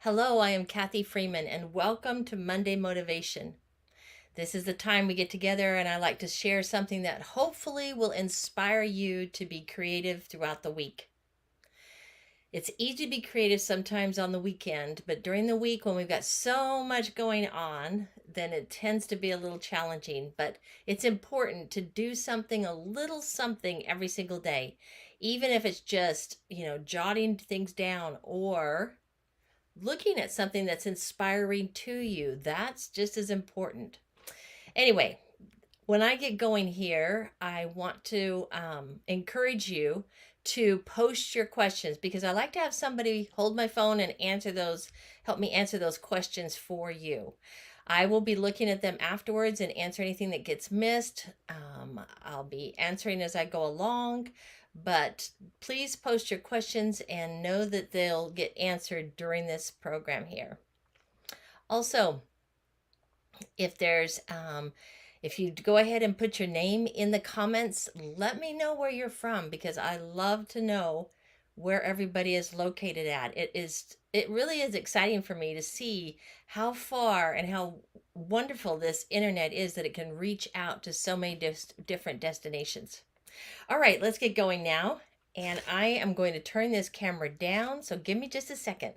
Hello, I am Kathy Freeman, and welcome to Monday Motivation. This is the time we get together, and I like to share something that hopefully will inspire you to be creative throughout the week. It's easy to be creative sometimes on the weekend, but during the week when we've got so much going on, then it tends to be a little challenging. But it's important to do something, a little something every single day, even if it's just, jotting things down or looking at something that's inspiring to you. That's just as important. Anyway, when I get going here, I want to encourage you to post your questions because I like to have somebody hold my phone and help me answer those questions for you. I will be looking at them afterwards and answer anything that gets missed. I'll be answering as I go along, but please post your questions and know that they'll get answered during this program here. Also, if there's if you go ahead and put your name in the comments, let me know where you're from because I love to know where everybody is located at. It really is exciting for me to see how far and how wonderful this internet is that it can reach out to so many different destinations. All right, let's get going now. And I am going to turn this camera down, so give me just a second.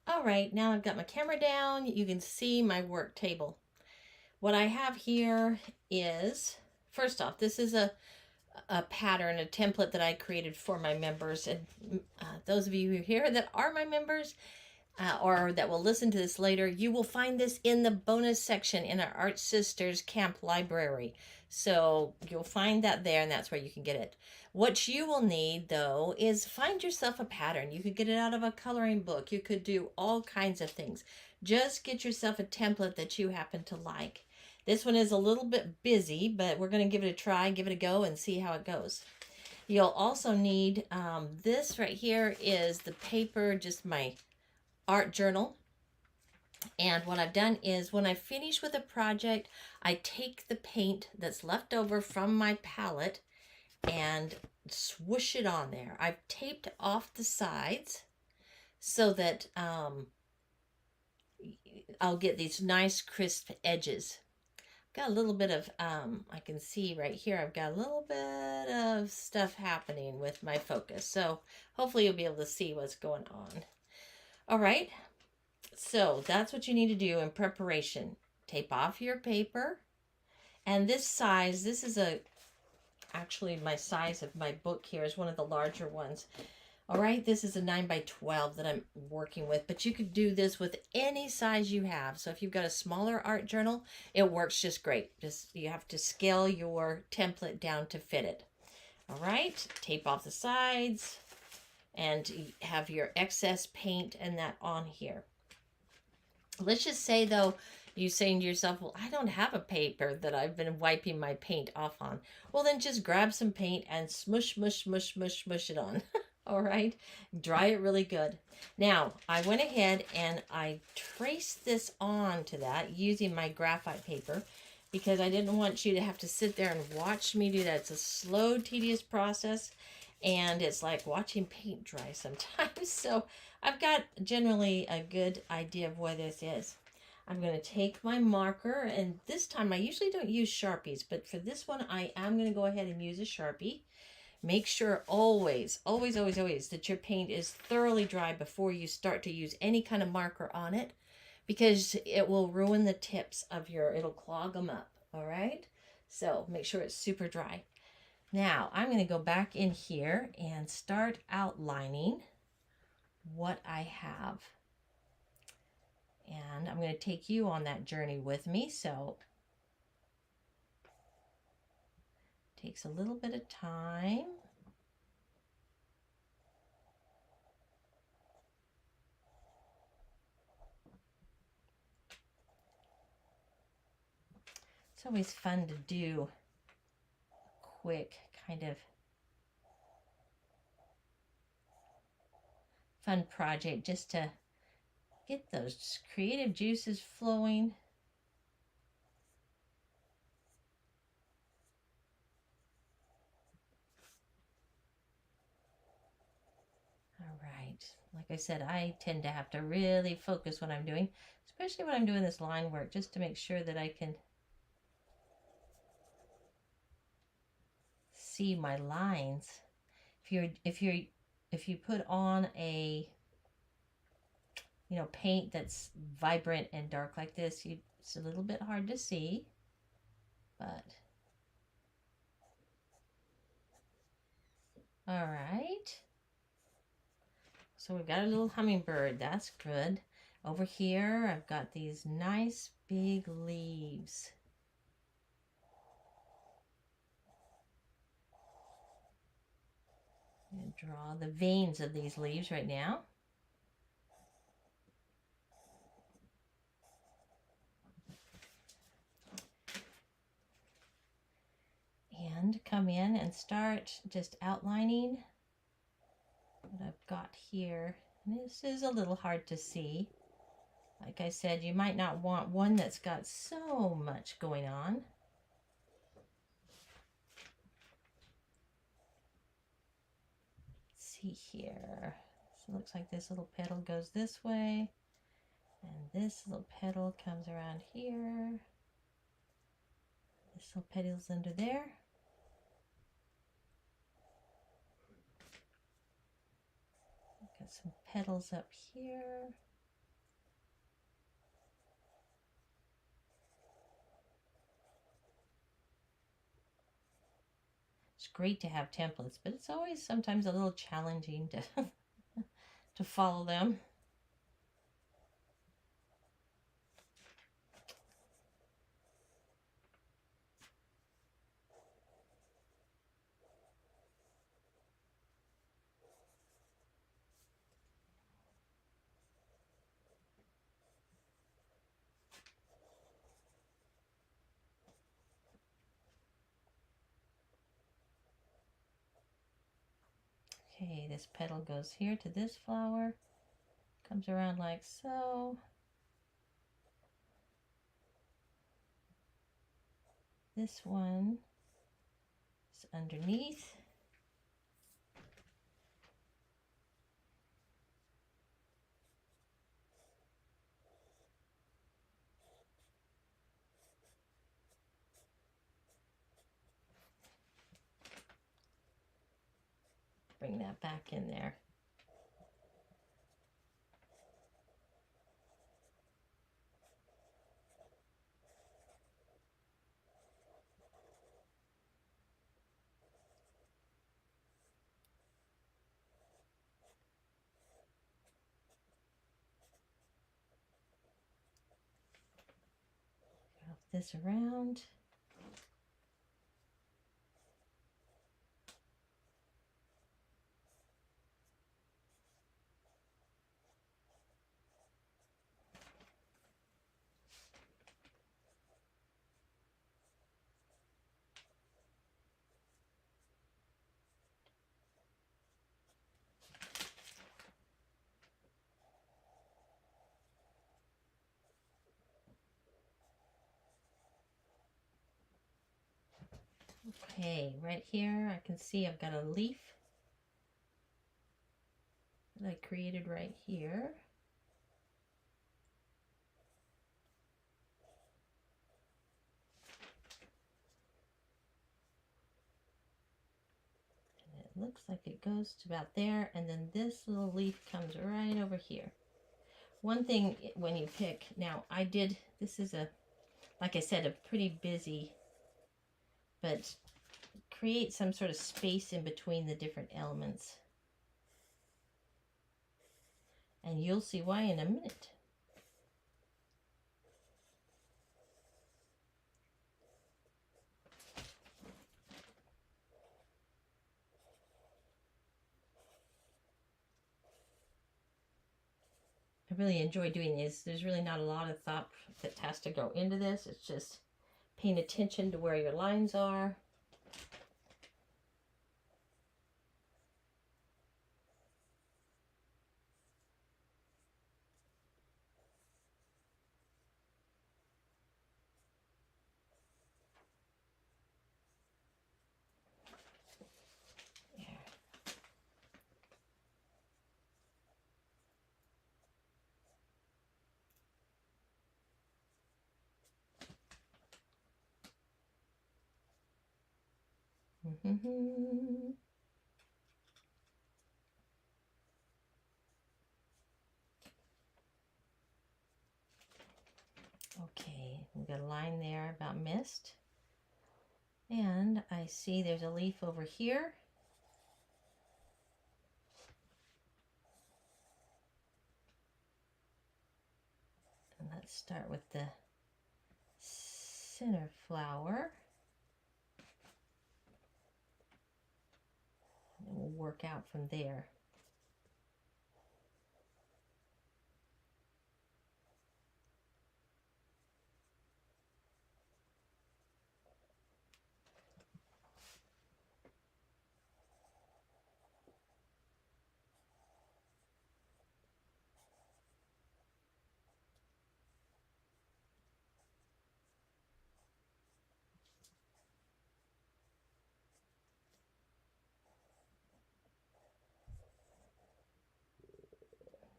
All right, now I've got my camera down. You can see my work table. What I have here is, first off, this is a pattern, a template that I created for my members. And those of you here that are my members or that will listen to this later, you will find this in the bonus section in our Art Sisters Camp library. So you'll find that there, and that's where you can get it. What you will need, though, is find yourself a pattern. You could get it out of a coloring book. You could do all kinds of things. Just get yourself a template that you happen to like. This one is a little bit busy, but we're going to give it a try, give it a go, and see how it goes. You'll also need this right here is the paper, just my art journal. And what I've done is when I finish with a project, I take the paint that's left over from my palette and swoosh it on there. I've taped off the sides so that I'll get these nice crisp edges. Got a little bit of, I can see right here, I've got a little bit of stuff happening with my focus. So hopefully you'll be able to see what's going on. All right. So that's what you need to do in preparation. Tape off your paper. And this size, this is actually my size of my book here is one of the larger ones. All right, this is a 9 by 12 that I'm working with, but you could do this with any size you have. So if you've got a smaller art journal, it works just great. Just you have to scale your template down to fit it. All right, tape off the sides and have your excess paint and that on here. Let's just say though, you saying to yourself, well, I don't have a paper that I've been wiping my paint off on. Well, then just grab some paint and smush, mush, mush, mush, mush it on. All right, dry it really good. Now, I went ahead and I traced this on to that using my graphite paper because I didn't want you to have to sit there and watch me do that. It's a slow, tedious process, and it's like watching paint dry sometimes. So I've got generally a good idea of where this is. I'm going to take my marker, and this time I usually don't use Sharpies, but for this one I am going to go ahead and use a Sharpie. Make sure always, always, always, always that your paint is thoroughly dry before you start to use any kind of marker on it because it will ruin the tips of it'll clog them up, all right? So make sure it's super dry. Now I'm going to go back in here and start outlining what I have. And I'm going to take you on that journey with me. So it takes a little bit of time. It's always fun to do a quick kind of fun project just to get those creative juices flowing. All right. Like I said, I tend to have to really focus what I'm doing, especially when I'm doing this line work, just to make sure that I can see my lines. If you put on a paint that's vibrant and dark like this, it's a little bit hard to see, but all right. So we've got a little hummingbird. That's good. Over here, I've got these nice big leaves. I'm going to draw the veins of these leaves right now. And come in and start just outlining what I've got here. And this is a little hard to see. Like I said, you might not want one that's got so much going on. Let's see here. So it looks like this little petal goes this way, and this little petal comes around here. This little petal's under there. Got some petals up here. It's great to have templates, but it's always sometimes a little challenging to to follow them. Okay, this petal goes here to this flower, comes around like so. This one is underneath. Bring that back in there. Wrap this around. Okay, right here I can see I've got a leaf that I created right here. And it looks like it goes to about there, and then this little leaf comes right over here. One thing when you pick, now this is like I said, a pretty busy, but create some sort of space in between the different elements. And you'll see why in a minute. I really enjoy doing these. There's really not a lot of thought that has to go into this. It's just paying attention to where your lines are. Okay, we've got a line there about mist. And I see there's a leaf over here. And let's start with the center flower. And we'll work out from there.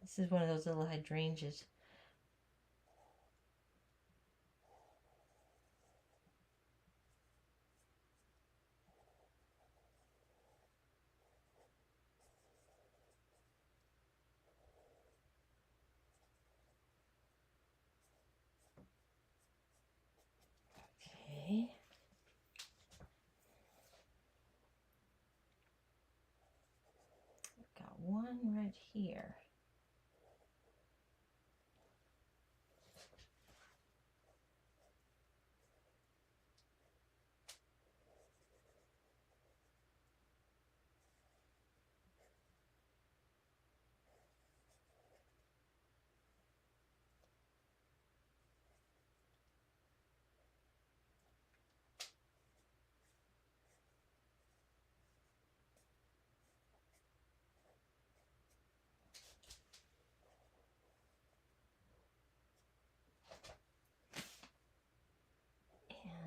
This is one of those little hydrangeas. Okay. Got one right here.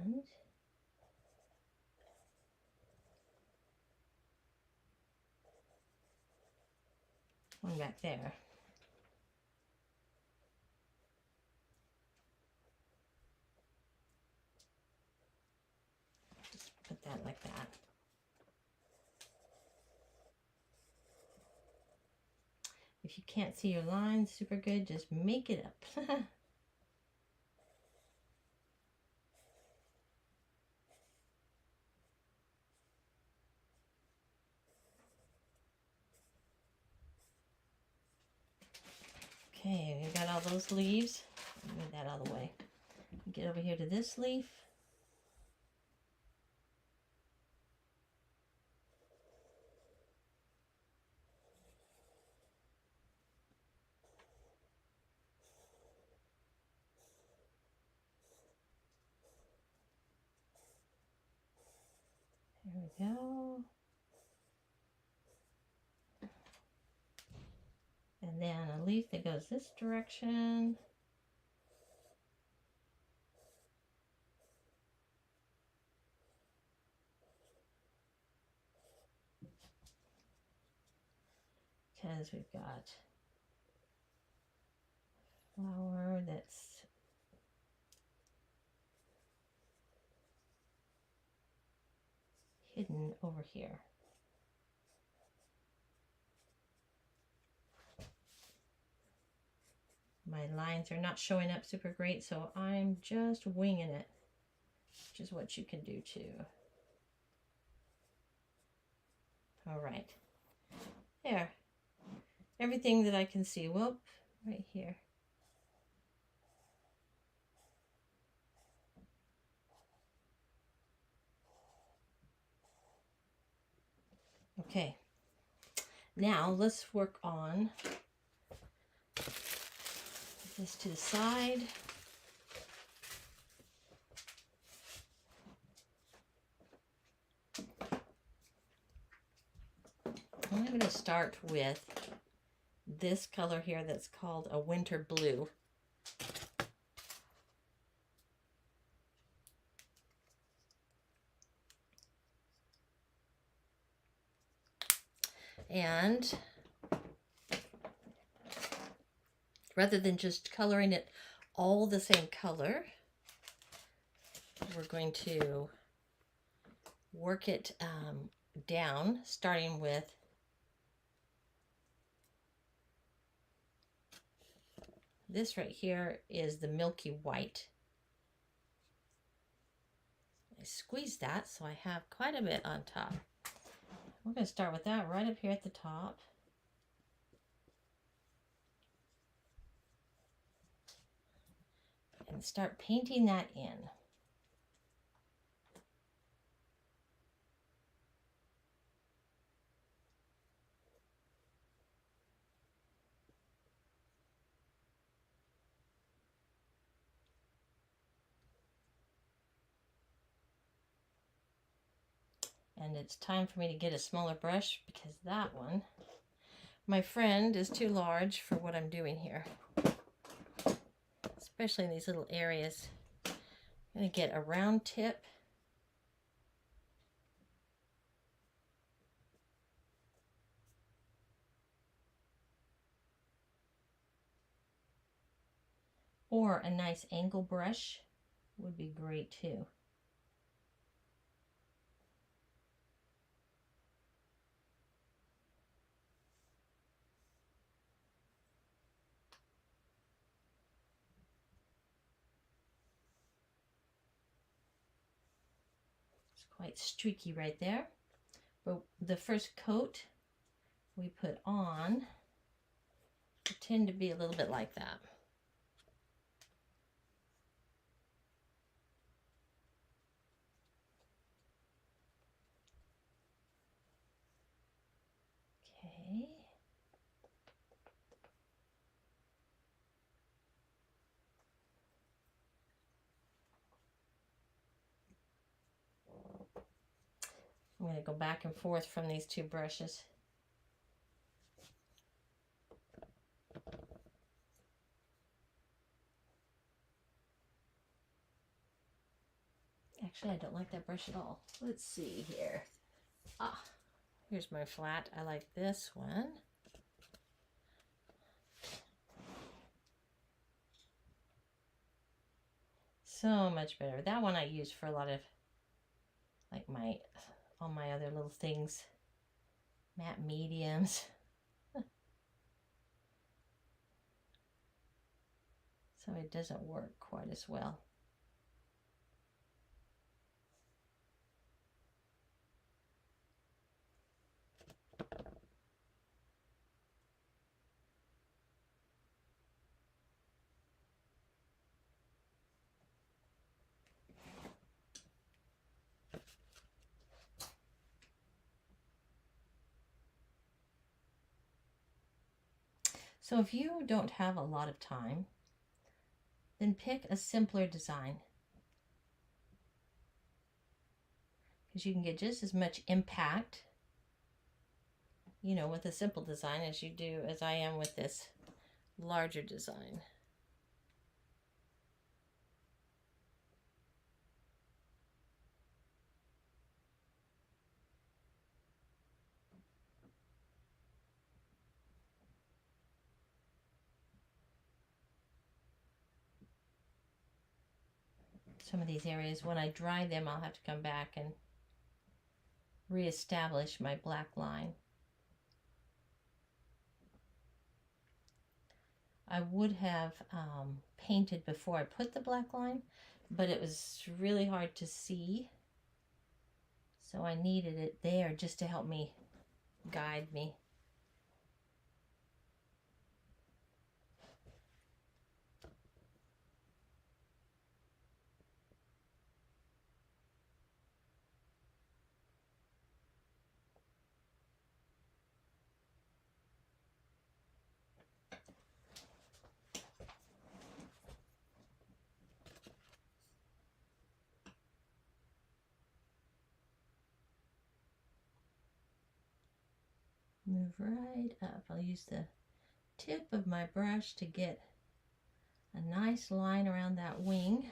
And one back there. Just put that like that. If you can't see your lines super good, just make it up. Okay, we got all those leaves. Move that out of the way. Get over here to this leaf. There we go. And then a leaf that goes this direction. Because we've got a flower that's hidden over here. My lines are not showing up super great, so I'm just winging it, which is what you can do too. All right, there. Everything that I can see. Whoop, right here. Okay, now let's work on this to the side. I'm going to start with this color here that's called a winter blue. And rather than just coloring it all the same color, we're going to work it down, starting with this right here is the milky white. I squeeze that so I have quite a bit on top. We're going to start with that right up here at the top. And start painting that in. And it's time for me to get a smaller brush because that one, my friend, is too large for what I'm doing here. Especially in these little areas. I'm going to get a round tip. Or a nice angle brush would be great too. It's quite streaky right there. But the first coat we put on tend to be a little bit like that. Okay. I'm going to go back and forth from these two brushes. Actually, I don't like that brush at all. Let's see here. Here's my flat. I like this one. So much better. That one I use for a lot of, like, all my other little things. Matte mediums. So it doesn't work quite as well. So if you don't have a lot of time, then pick a simpler design. Because you can get just as much impact, you know, with a simple design as you do, as I am with this larger design. Some of these areas, when I dry them, I'll have to come back and reestablish my black line. I would have painted before I put the black line, but it was really hard to see. So I needed it there just to help me guide me. Move right up. I'll use the tip of my brush to get a nice line around that wing.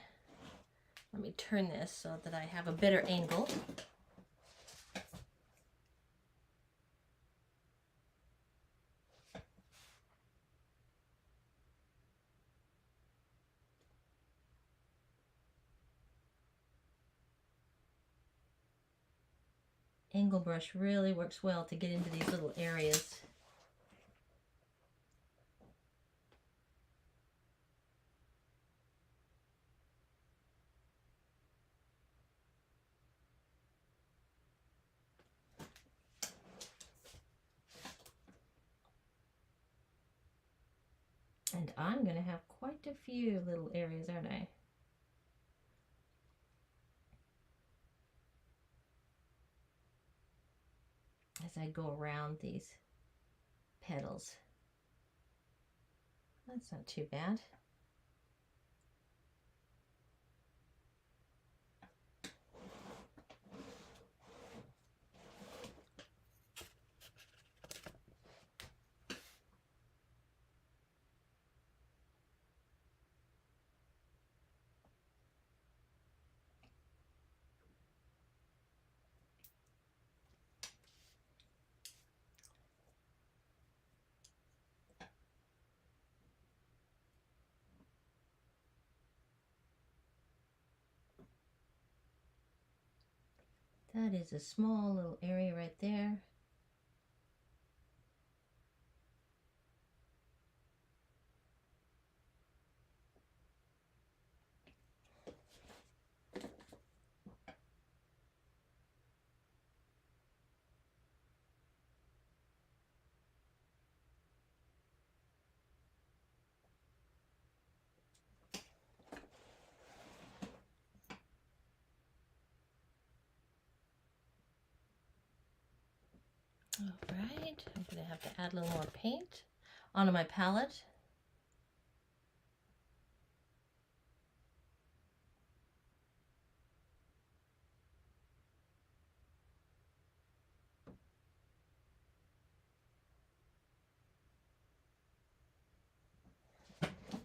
Let me turn this so that I have a better angle. angle brush really works well to get into these little areas. And I'm going to have quite a few little areas, aren't I? As I go around these petals. That's not too bad. That is a small little area right there. All right, I'm going to have to add a little more paint onto my palette.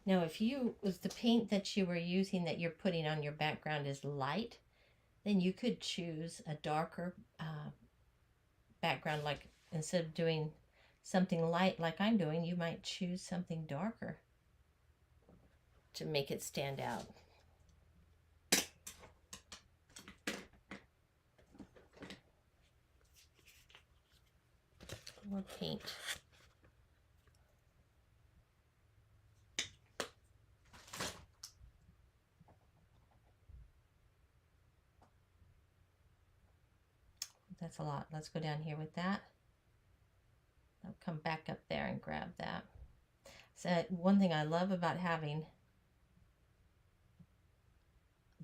Now, if the paint that you were using that you're putting on your background is light, then you could choose a darker background. Like instead of doing something light like I'm doing, you might choose something darker to make it stand out. More paint. That's a lot. Let's go down here with that. I'll come back up there and grab that. So one thing I love about having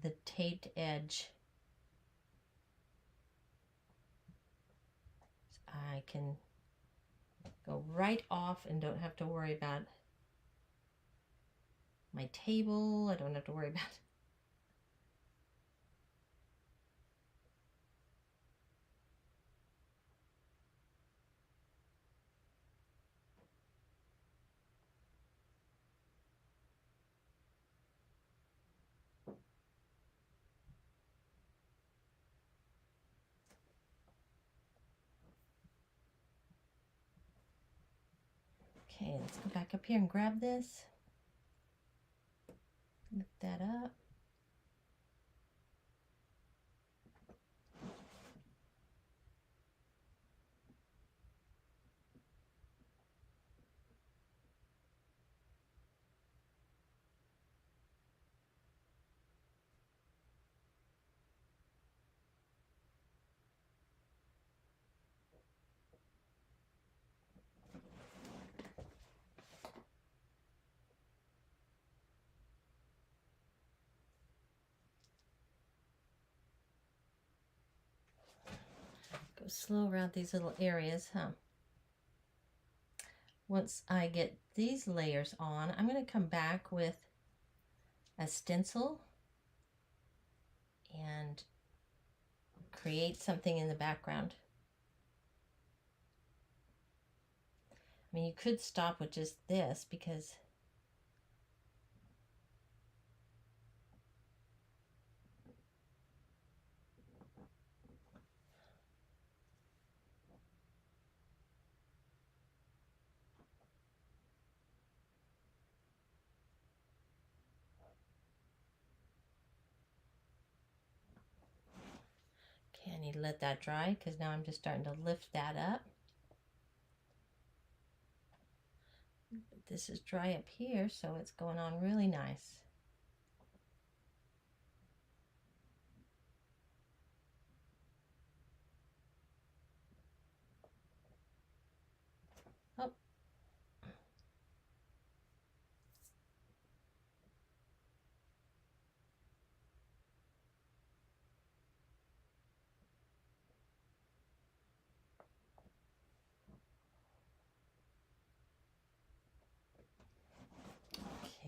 the taped edge, I can go right off and don't have to worry about my table. I don't have to worry about Okay, let's go back up here and grab this. Lift that up. Go slow around these little areas, Once I get these layers on, I'm going to come back with a stencil and create something in the background. I mean, you could stop with just this because me let that dry because now I'm just starting to lift that up. This is dry up here, so it's going on really nice. Oh.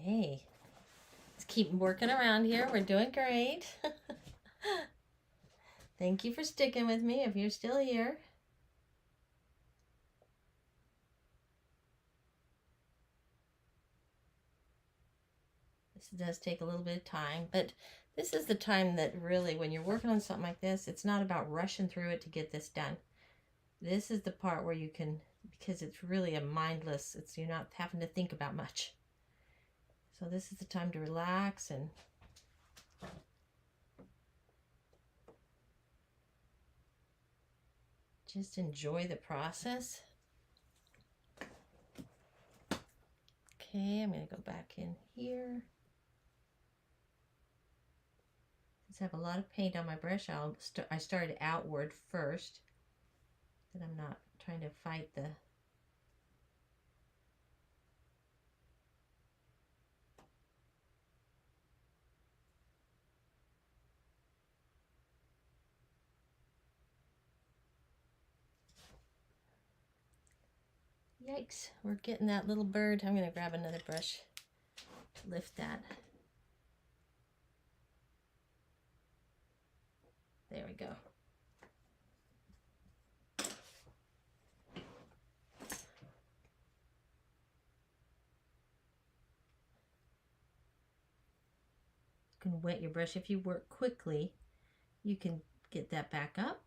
Okay. Let's keep working around here. We're doing great. Thank you for sticking with me if you're still here. This does take a little bit of time, but this is the time that really, when you're working on something like this, it's not about rushing through it to get this done. This is the part where you can, because it's really a mindless, you're not having to think about much. So this is the time to relax and just enjoy the process. Okay, I'm going to go back in here. Since I have a lot of paint on my brush, I started outward first, that I'm not trying to fight the Yikes, we're getting that little bird. I'm going to grab another brush to lift that. There we go. You can wet your brush. If you work quickly, you can get that back up.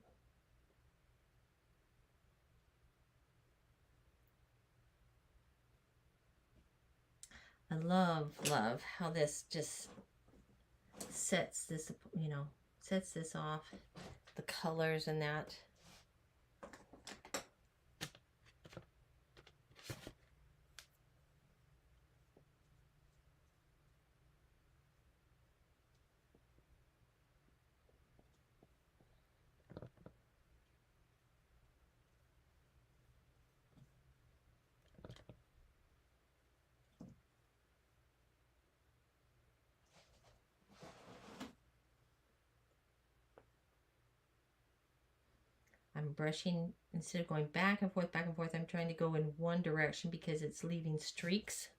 I love how this just sets this, sets this off, the colors and that. I'm brushing, instead of going back and forth, I'm trying to go in one direction because it's leaving streaks.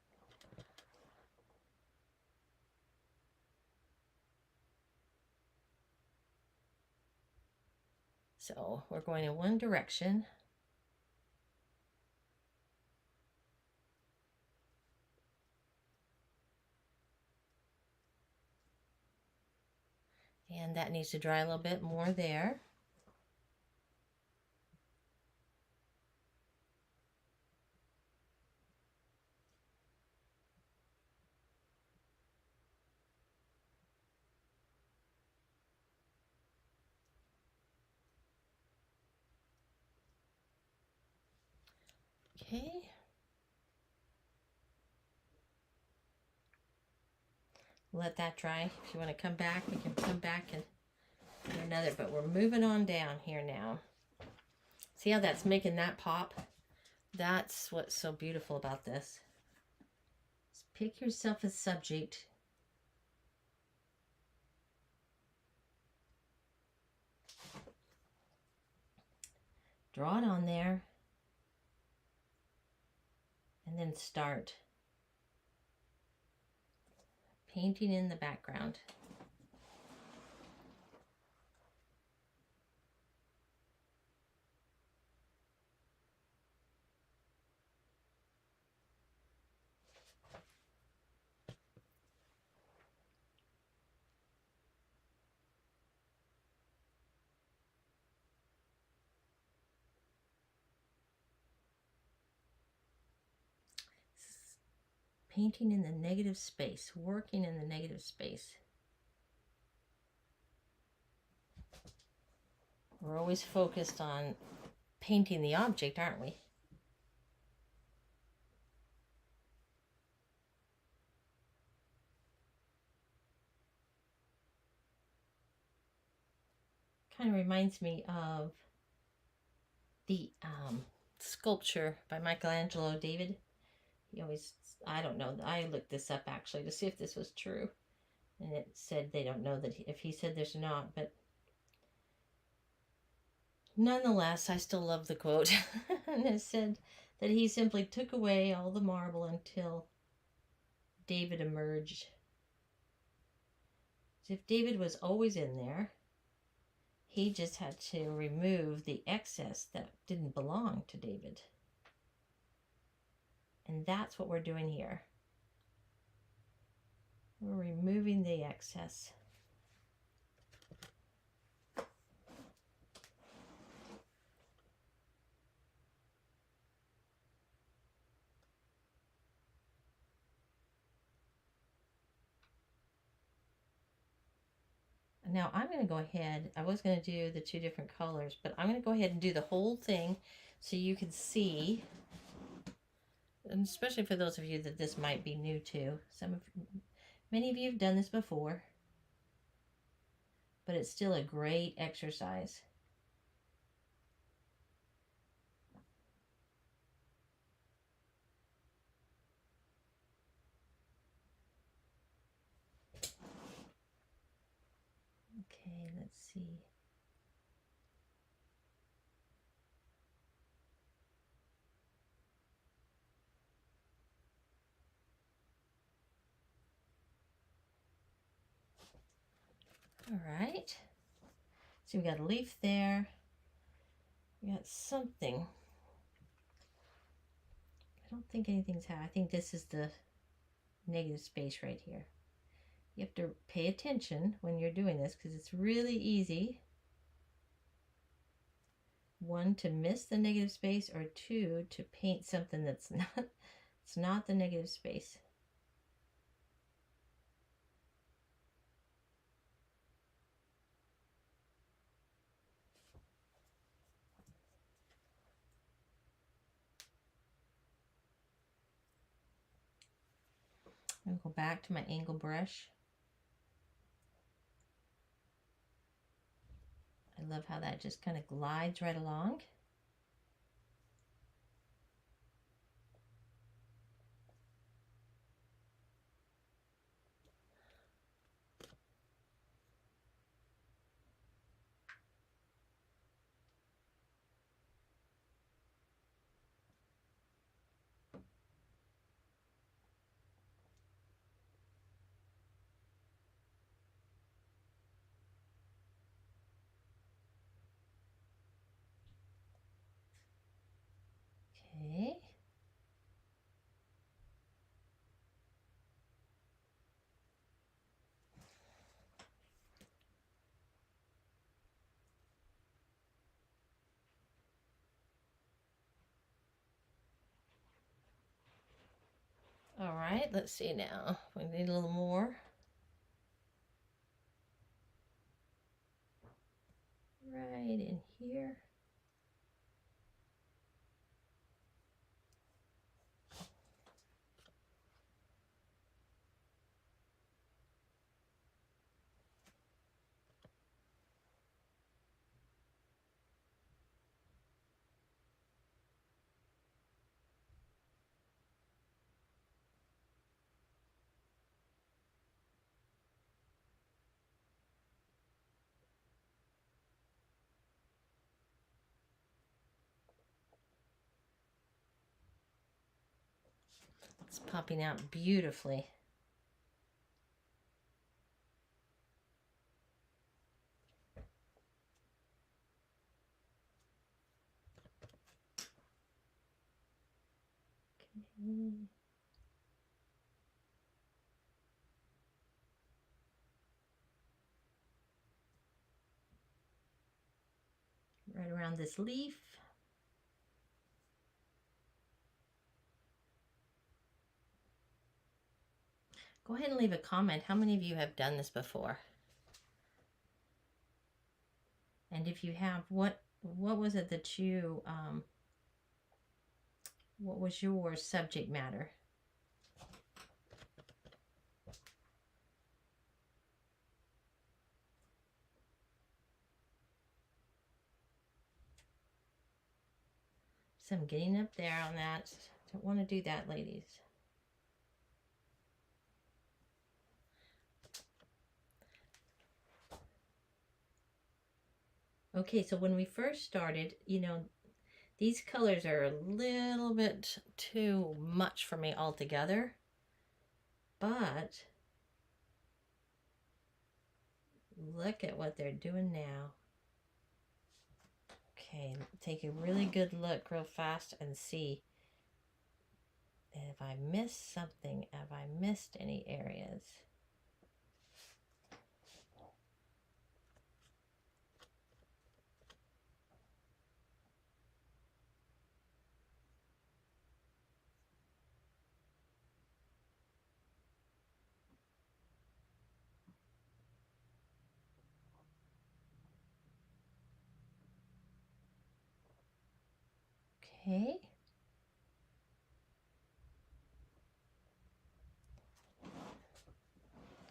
So we're going in one direction. And that needs to dry a little bit more there. Okay. Let that dry. If you want to come back, we can come back and do another, but we're moving on down here now. See how that's making that pop? That's what's so beautiful about this. Just pick yourself a subject. Draw it on there. And then start painting in the background. Painting in the negative space, working in the negative space. We're always focused on painting the object, aren't we? Kind of reminds me of the sculpture by Michelangelo, David. He always, I don't know, I looked this up actually to see if this was true. And it said they don't know that if he said there's not, but nonetheless, I still love the quote. And it said that he simply took away all the marble until David emerged. So if David was always in there, he just had to remove the excess that didn't belong to David. And that's what we're doing here. We're removing the excess. Now I'm going to go ahead, I was going to do the two different colors, but I'm going to go ahead and do the whole thing so you can see, and especially for those of you that this might be new to. Many of you have done this before, but it's still a great exercise. Okay, let's see. All right. So we got a leaf there. We got something. I don't think anything's happening. I think this is the negative space right here. You have to pay attention when you're doing this because it's really easy. One, to miss the negative space, or two, to paint something that's not, it's not the negative space. I'm going to go back to my angle brush. I love how that just kind of glides right along. Okay. All right, let's see now. We need a little more. Right in here. It's popping out beautifully. Okay. Right around this leaf. Go ahead and leave a comment. How many of you have done this before? And if you have, what was it that you, what was your subject matter? So I'm getting up there on that. Don't want to do that, ladies. Okay, so when we first started, you know, these colors are a little bit too much for me altogether. But look at what they're doing now. Okay, take a really good look real fast and see if I missed something. Have I missed any areas? Okay.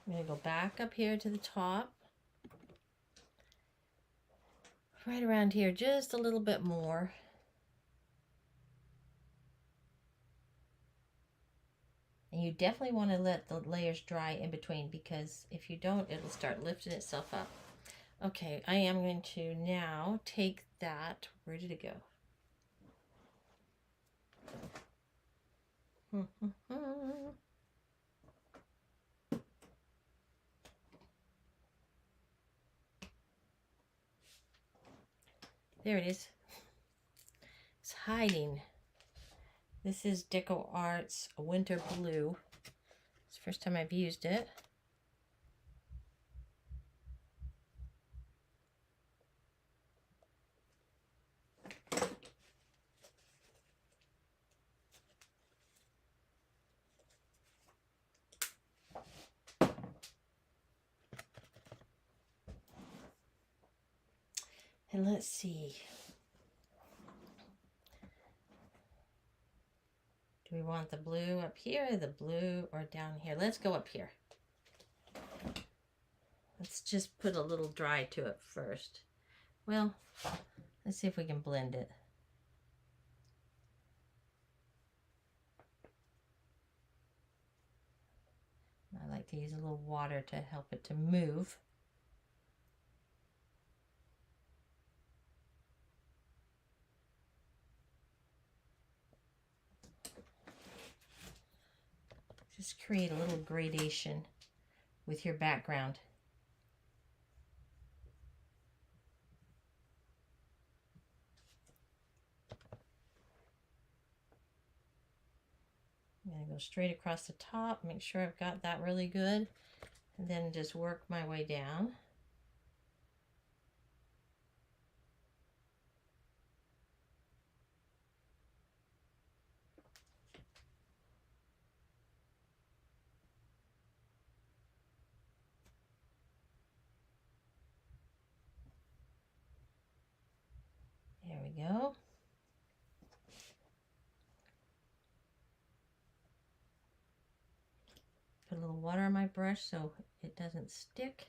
I'm going to go back up here to the top. Right around here, just a little bit more. And you definitely want to let the layers dry in between, because if you don't, it'll start lifting itself up. Okay, I am going to now take that. Where did it go? There it is. It's hiding. This is Deco Arts Winter Blue. It's the first time I've used it. And let's see. Do we want the blue up here, the blue, or down here? Let's go up here. Let's just put a little dry to it first. Well, let's see if we can blend it. I like to use a little water to help it to move. Just create a little gradation with your background. I'm going to go straight across the top, make sure I've got that really good, and then just work my way down. There we go. Put a little water on my brush so it doesn't stick.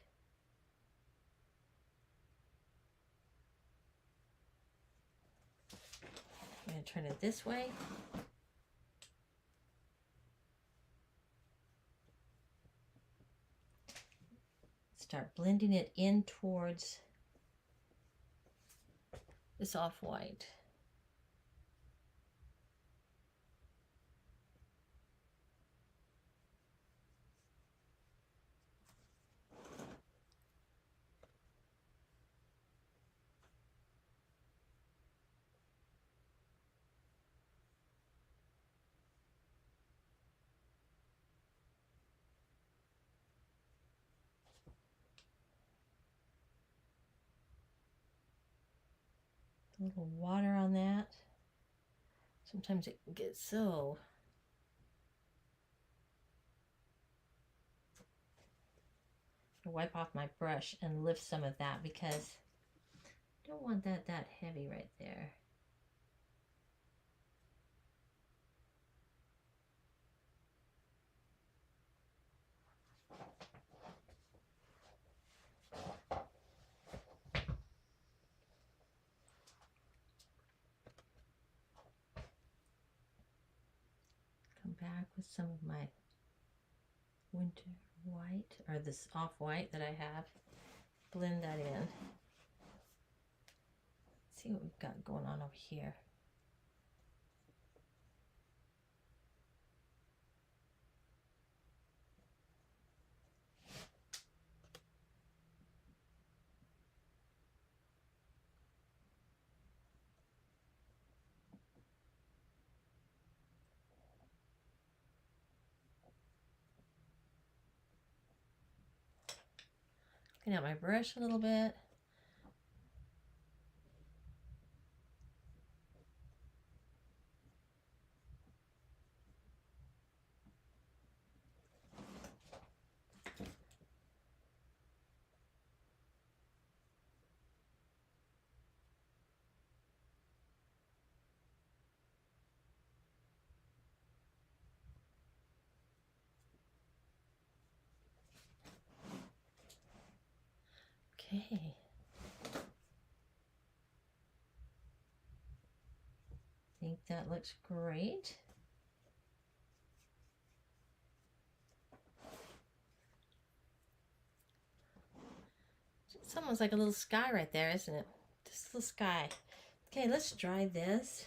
I'm going to turn it this way. Start blending it in towards this off-white. A little water on that. Sometimes it gets so. I'll wipe off my brush and lift some of that, because Don't want that heavy right there. Come back with some of my winter white, or this off-white that I have. Blend that in. See what we've got going on over here. Clean out my brush a little bit. Okay. I think that looks great. It's almost like a little sky right there, isn't it? Just a little sky. Okay, let's dry this.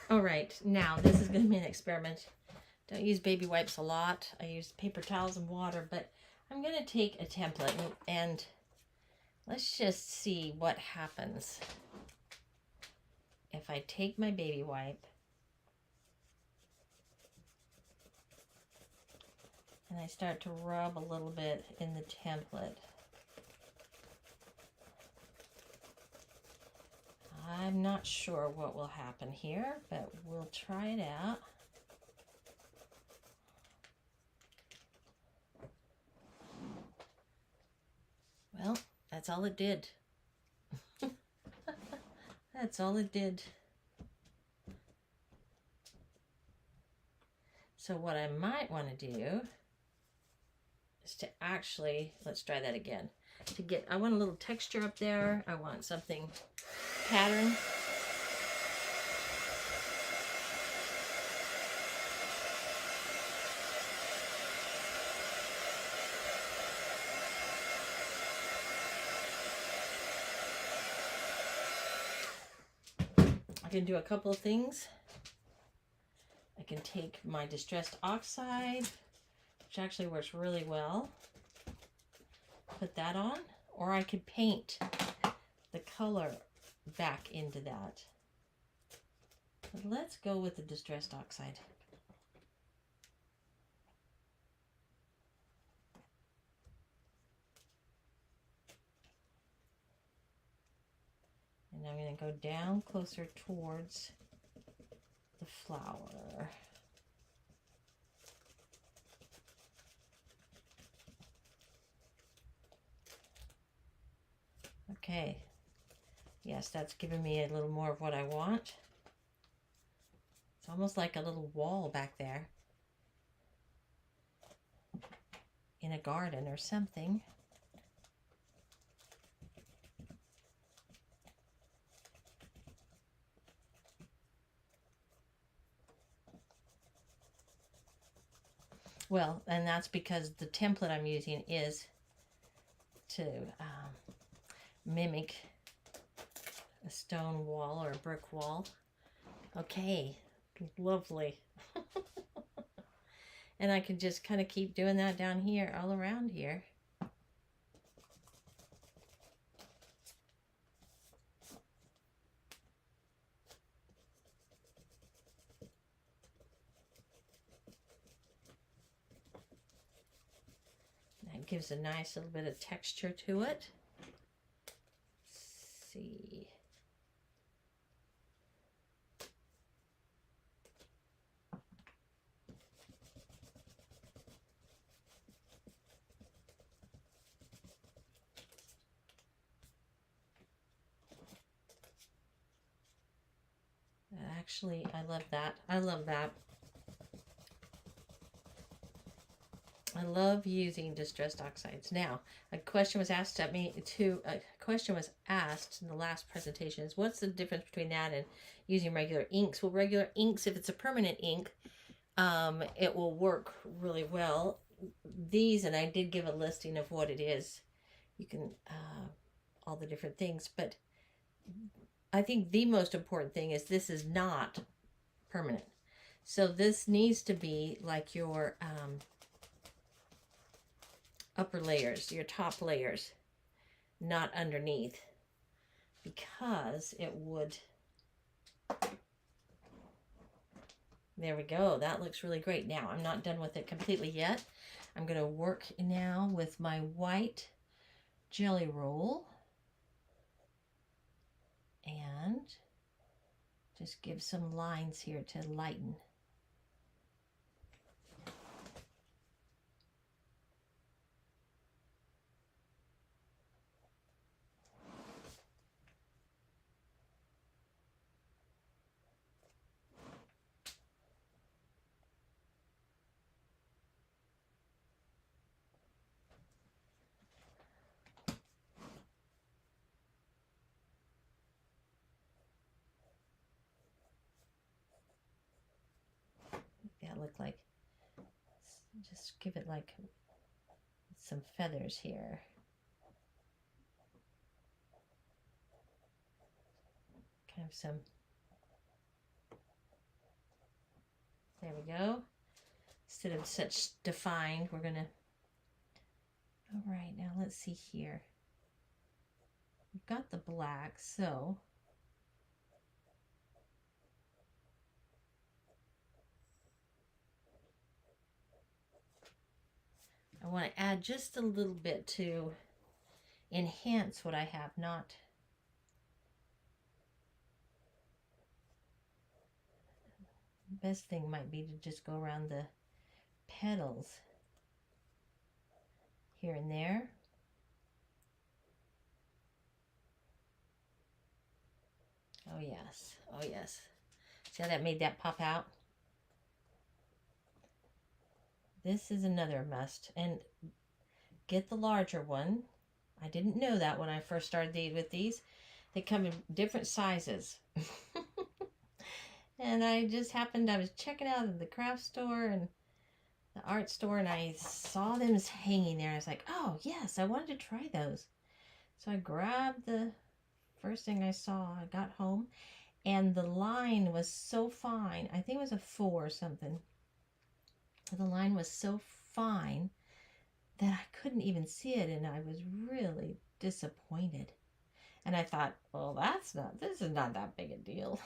All right, now this is going to be an experiment. Don't use baby wipes a lot. I use paper towels and water, but I'm going to take a template and let's just see what happens if I take my baby wipe and I start to rub a little bit in the template. I'm not sure what will happen here, but we'll try it out. Well, that's all it did. That's all it did. So what I might want to do is to actually, let's try that again. I want a little texture up there. I want something pattern. I can do a couple of things. I can take my Distressed Oxide, which actually works really well. Put that on, or I could paint the color back into that. But let's go with the Distressed Oxide. And I'm going to go down closer towards the flower. Okay, Yes, that's giving me a little more of what I want. It's almost like a little wall back there in a garden or something. Well, and that's because the template I'm using is to mimic a stone wall or a brick wall. Okay, lovely. And I can just kind of keep doing that down here, all around here. That gives a nice little bit of texture to it. Let's see. Actually, I love that. I love that. I love using distressed oxides. Now, a question was asked at me to a question was asked in the last presentation is what's the difference between that and using regular inks? Well, regular inks, if it's a permanent ink, it will work really well. These, and I did give a listing of what it is. You can all the different things, but I think the most important thing is this is not permanent. So this needs to be like your upper layers, your top layers, not underneath, because it would. There we go. That looks really great. Now, I'm not done with it completely yet. I'm going to work now with my white jelly roll and just give some lines here to lighten. That look like, just give it like some feathers here. Kind of some, there we go. Instead of such defined, we're gonna, all right, now let's see here. We've got the black, so I want to add just a little bit to enhance what I have, not best thing might be to just go around the petals here and there. Oh yes, oh yes. See how that made that pop out? This is another must, and get the larger one. I didn't know that when I first started with these. They come in different sizes. And I just happened, I was checking out at the craft store and the art store, and I saw them hanging there. I was like, oh yes, I wanted to try those. So I grabbed the first thing I saw. I got home and the line was so fine. I think it was a 4 or something. The line was so fine that I couldn't even see it, and I was really disappointed. And I thought, well, this is not that big a deal.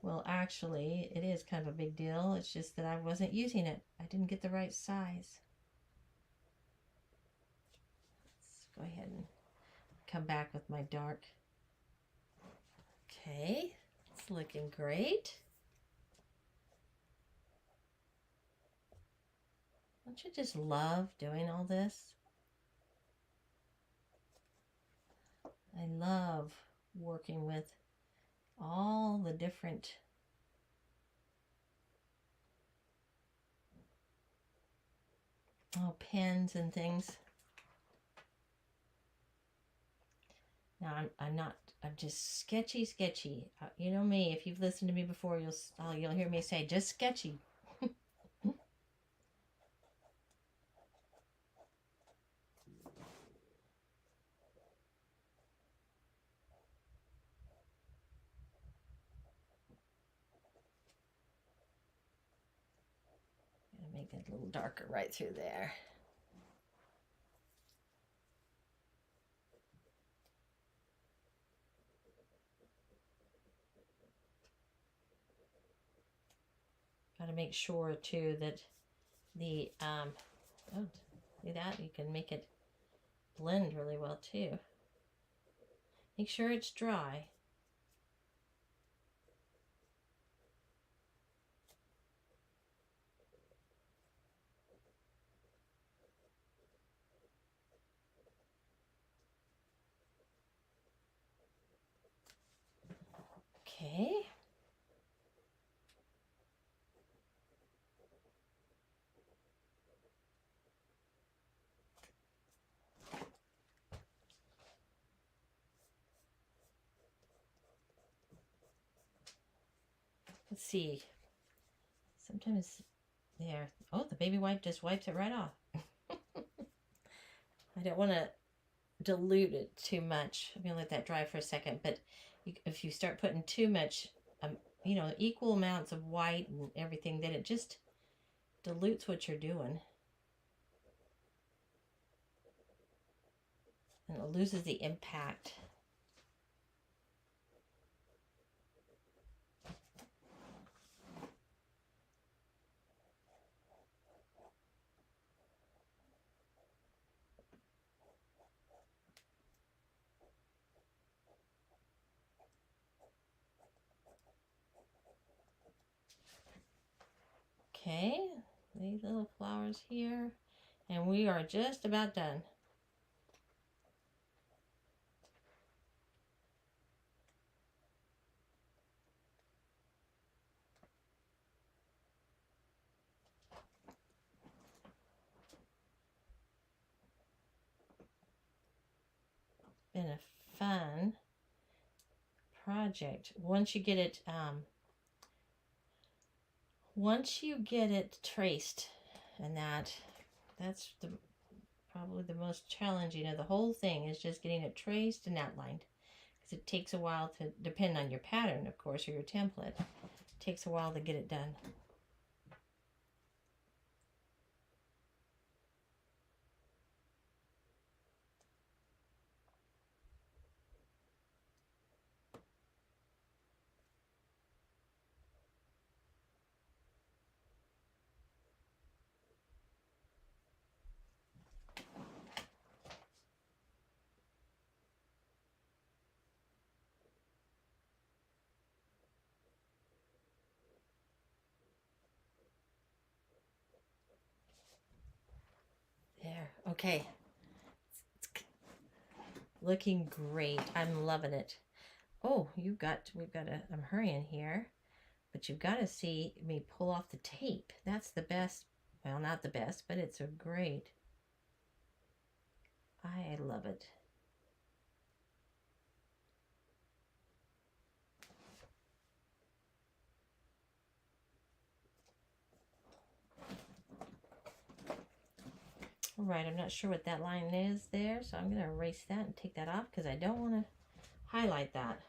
Well, actually, it is kind of a big deal. It's just that I wasn't using it. I didn't get the right size. Let's go ahead and come back with my dark. Okay, it's looking great. Don't you just love doing all this? I love working with all the different pens and things. Now I'm just sketchy. You know me, if you've listened to me before, you'll hear me say just sketchy. Make it a little darker right through there. Got to make sure too that the oh, see that? You can make it blend really well too. Make sure it's dry. Okay. Let's see. Sometimes there. Oh, the baby wipe just wipes it right off. I don't want to dilute it too much. I'm going to let that dry for a second. But if you start putting too much, equal amounts of white and everything, then it just dilutes what you're doing. And it loses the impact. Okay, these little flowers here, and we are just about done. Been a fun project. Once you get it traced, and that's probably the most challenging of the whole thing, is just getting it traced and outlined, because it takes a while to, depend on your pattern, of course, or your template. It takes a while to get it done. There. Okay. It's looking great. I'm loving it. Oh, we've got I'm hurrying here, but you've got to see me pull off the tape. That's the best. Well, not the best, but it's a great. I love it. All right, I'm not sure what that line is there, so I'm going to erase that and take that off because I don't want to highlight that.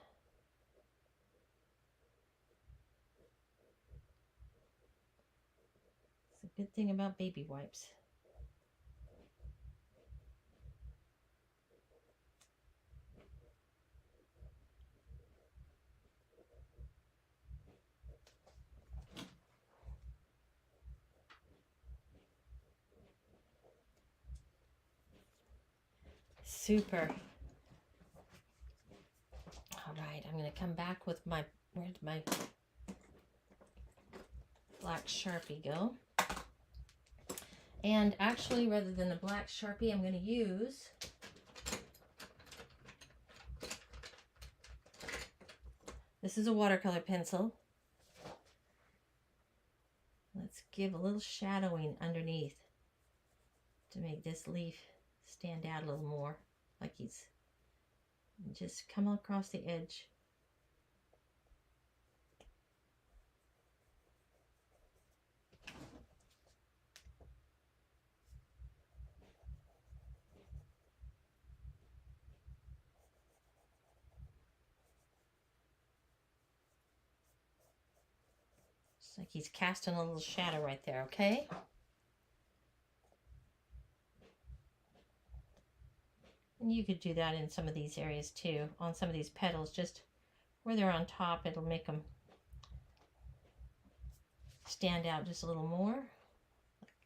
It's a good thing about baby wipes. Super. All right, I'm going to come back with where'd my black Sharpie go? And actually, rather than a black Sharpie, I'm going to use This is a watercolor pencil. Let's give a little shadowing underneath to make this leaf stand out a little more, like he's just come across the edge. It's like he's casting a little shadow right there, okay? And you could do that in some of these areas too, on some of these petals, just where they're on top, it'll make them stand out just a little more.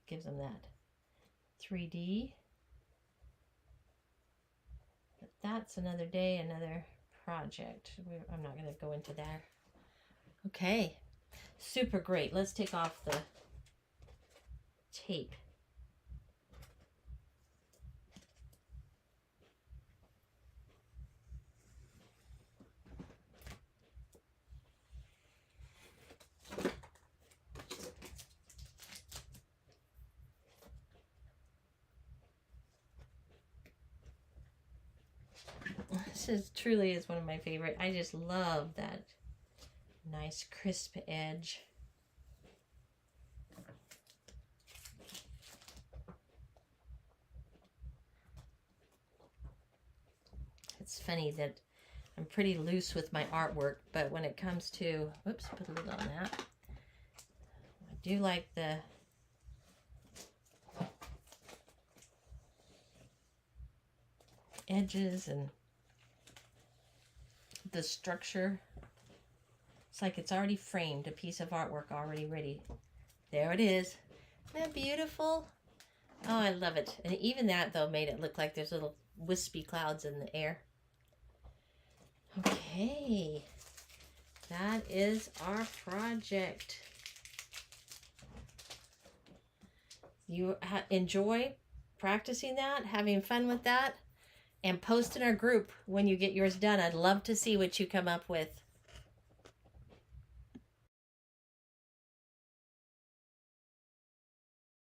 Gives them that 3D. But that's another day, another project. I'm not going to go into that. Okay, super great. Let's take off the tape. This truly is one of my favorite. I just love that nice crisp edge. It's funny that I'm pretty loose with my artwork, but when it comes to, whoops, put a lid on that. I do like the edges and the structure. It's like it's already framed, a piece of artwork already ready. There it is. Isn't that beautiful? Oh, I love it. And even that, though, made it look like there's little wispy clouds in the air. Okay. That is our project. You enjoy practicing that, having fun with that, and post in our group when you get yours done. I'd love to see what you come up with.